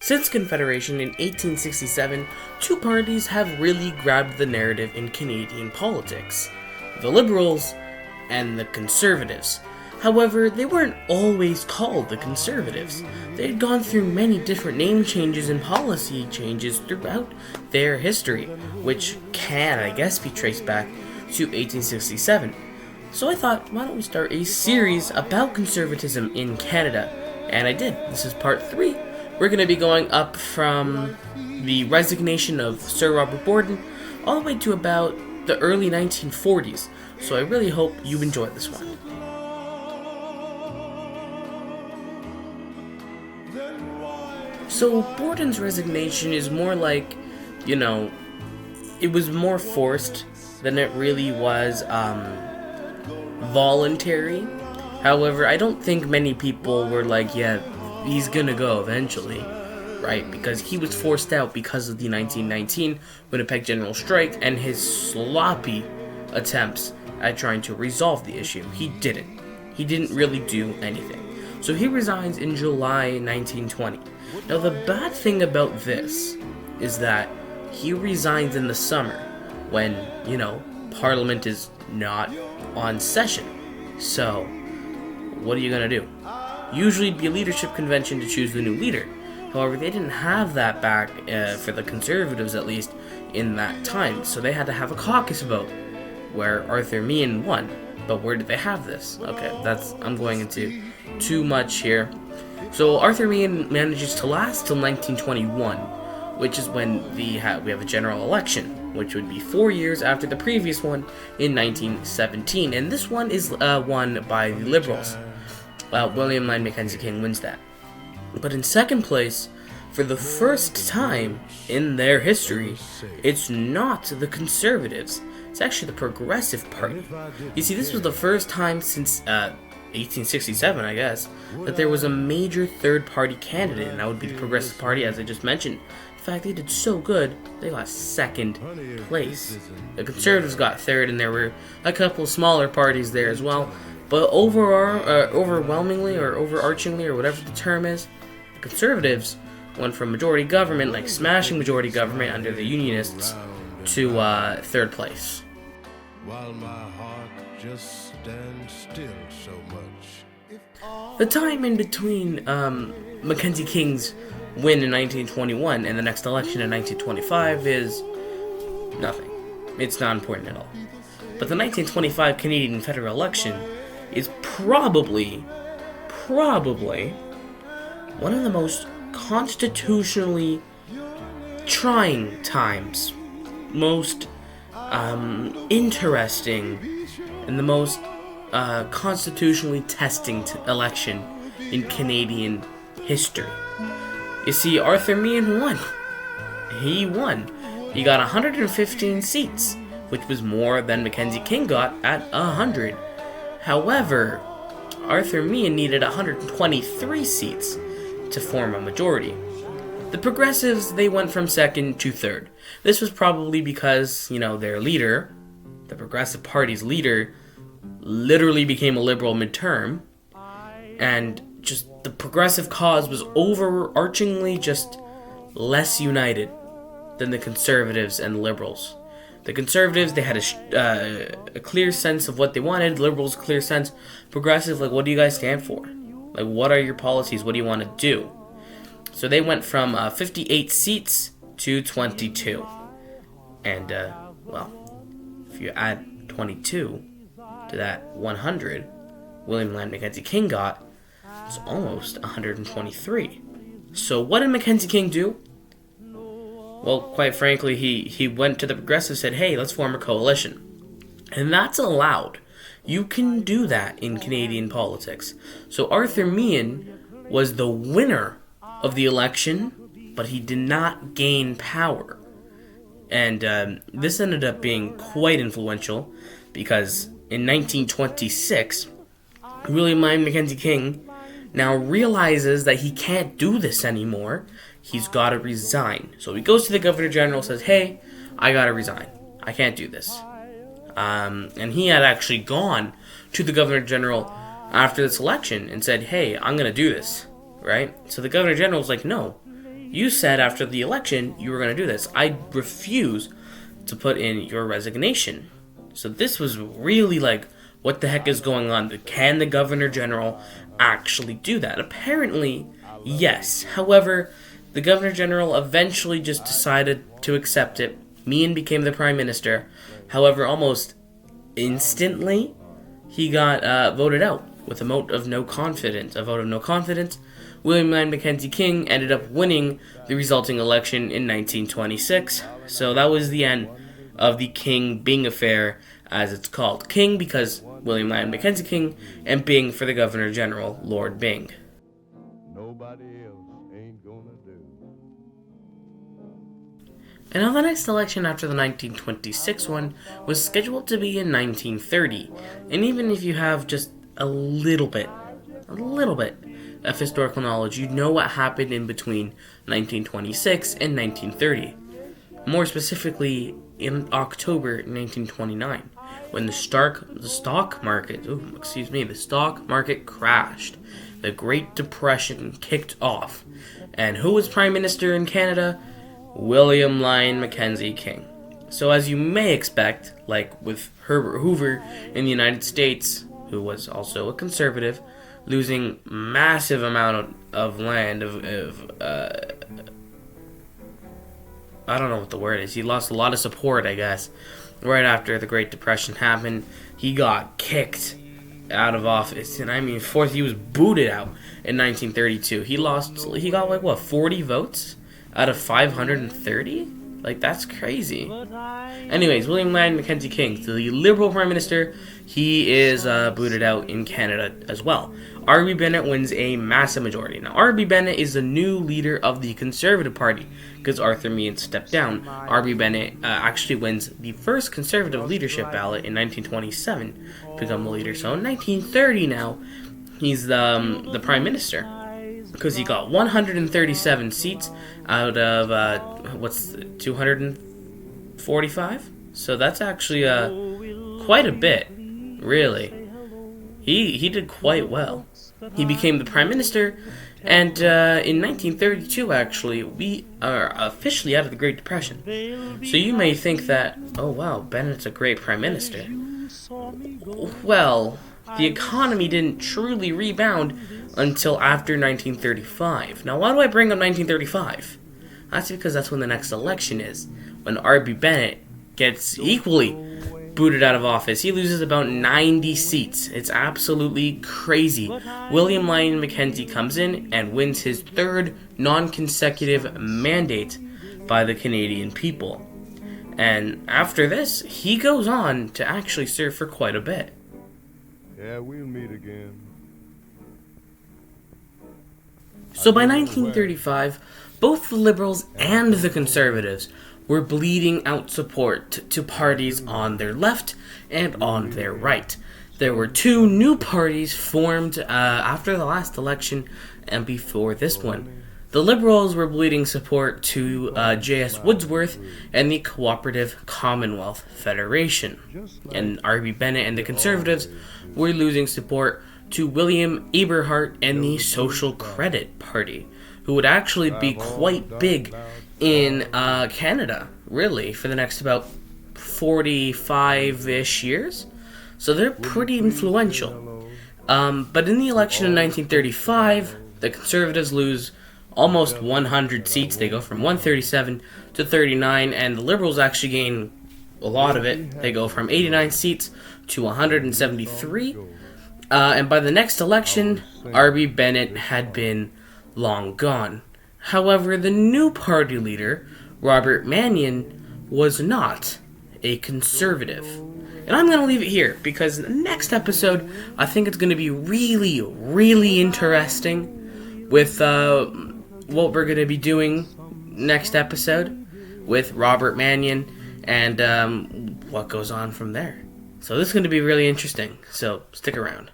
Since Confederation in 1867, two parties have really grabbed the narrative in Canadian politics: the Liberals and the Conservatives. However, they weren't always called the Conservatives. They had gone through many different name changes and policy changes throughout their history, which can, I guess, be traced back to 1867. So I thought, why don't we start a series about conservatism in Canada? And I did. This is part 3. We're going to be going up from the resignation of Sir Robert Borden all the way to about the early 1940s. So I really hope you enjoy this one. So Borden's resignation is more like, it was more forced than it really was voluntary. However, I don't think many people were like, yeah, he's gonna go eventually, right? Because he was forced out because of the 1919 Winnipeg General Strike and his sloppy attempts at trying to resolve the issue. He didn't. He didn't really do anything. So he resigns in July 1920. Now the bad thing about this is that he resigns in the summer when, Parliament is not on session. So, what are you gonna do? Usually it'd be a leadership convention to choose the new leader. However, they didn't have that back, for the Conservatives at least, in that time. So they had to have a caucus vote, where Arthur Meehan won. But where did they have this? Okay, I'm going into too much here. So Arthur Meehan manages to last till 1921, which is when we have a general election, which would be 4 years after the previous one in 1917. And this one is won by the Liberals. William Lyon Mackenzie King wins that. But in second place, for the first time in their history, it's not the Conservatives. It's actually the Progressive Party. You see, this was the first time since 1867, I guess, that there was a major third-party candidate, and that would be the Progressive Party, as I just mentioned. In fact, they did so good, they got second place. The Conservatives got third, and there were a couple smaller parties there as well. But overwhelmingly, or overarchingly, or whatever the term is, the Conservatives went from majority government, like smashing majority government under the Unionists, to third place. While my heart just stands still so much. The time in between Mackenzie King's win in 1921 and the next election in 1925 is nothing. It's not important at all. But the 1925 Canadian federal election is probably one of the most constitutionally trying times, most interesting, and the most constitutionally testing election in Canadian history. You see, Arthur Meehan won. He won. He got 115 seats, which was more than Mackenzie King got at 100. However, Arthur Meehan needed 123 seats to form a majority. The Progressives, they went from second to third. This was probably because, their leader, the Progressive Party's leader, literally became a liberal midterm, and just the progressive cause was overarchingly just less united than the Conservatives and Liberals. The Conservatives, they had a clear sense of what they wanted. Liberals, clear sense. Progressive, like, what do you guys stand for? Like, what are your policies? What do you want to do? So they went from 58 seats to 22. And, if you add 22 to that 100 William Lyon Mackenzie King got, it's almost 123. So what did Mackenzie King do? Well, quite frankly, he went to the Progressives, said, hey, let's form a coalition. And that's allowed. You can do that in Canadian politics. So Arthur Meehan was the winner of the election, but he did not gain power. And this ended up being quite influential, because in 1926, William Lyon Mackenzie King now realizes that he can't do this anymore. He's got to resign. So he goes to the Governor General and says, hey, I got to resign. I can't do this. And he had actually gone to the Governor General after this election and said, hey, I'm going to do this, right? So the Governor General was like, no, You said after the election you were going to do this. I refuse to put in your resignation. So this was really like, what the heck is going on? Can the Governor General actually do that? Apparently, yes. However, the Governor General eventually just decided to accept it. Meehan became the Prime Minister. However, almost instantly, he got voted out with a vote of no confidence. William Lyon Mackenzie King ended up winning the resulting election in 1926. So that was the end of the King-Byng affair, as it's called. King because William Lyon Mackenzie King, and Byng for the Governor General, Lord Byng. Nobody else ain't gonna do. And now the next election after the 1926 one was scheduled to be in 1930. And even if you have just a little bit of historical knowledge, you know what happened in between 1926 and 1930. More specifically, in October 1929, when the stock market crashed. The Great Depression kicked off. And who was Prime Minister in Canada? William Lyon Mackenzie King. So as you may expect, like with Herbert Hoover in the United States, who was also a conservative, losing massive amount of land, I don't know what the word is. He lost a lot of support, I guess. Right after the Great Depression happened, he got kicked out of office. And I mean, he was booted out in 1932. He got like, 40 votes out of 530? Like, that's crazy. Anyways, William Lyon Mackenzie King, the Liberal Prime Minister, he is booted out in Canada as well. R.B. Bennett wins a massive majority. Now, R.B. Bennett is the new leader of the Conservative Party because Arthur Meehan stepped down. R.B. Bennett actually wins the first Conservative leadership ballot in 1927 to become the leader. So in 1930 now, he's the Prime Minister because he got 137 seats out of, 245? So that's actually quite a bit, really. He did quite well. He became the Prime Minister, and in 1932, actually, we are officially out of the Great Depression. So you may think that, oh wow, Bennett's a great Prime Minister. Well, the economy didn't truly rebound until after 1935. Now, why do I bring up 1935? That's because that's when the next election is, when R.B. Bennett gets equally booted out of office. He loses about 90 seats. It's absolutely crazy. William Lyon Mackenzie comes in and wins his third non-consecutive mandate by the Canadian people. And after this, he goes on to actually serve for quite a bit. Yeah, we'll meet again. So by 1935, both the Liberals and the Conservatives were bleeding out support to parties on their left and on their right. There were two new parties formed after the last election and before this one. The Liberals were bleeding support to J.S. Woodsworth and the Cooperative Commonwealth Federation. And R.B. Bennett and the Conservatives were losing support to William Eberhart and the Social Credit Party, who would actually be quite big in Canada, really, for the next about 45-ish years. So they're pretty influential. But in the election in 1935, the Conservatives lose almost 100 seats. They go from 137 to 39, and the Liberals actually gain a lot of it. They go from 89 seats to 173. And by the next election, R.B. Bennett had been long gone. However, the new party leader, Robert Manion, was not a conservative. And I'm going to leave it here because the next episode, I think it's going to be really, really interesting with what we're going to be doing next episode with Robert Manion and what goes on from there. So this is going to be really interesting, so stick around.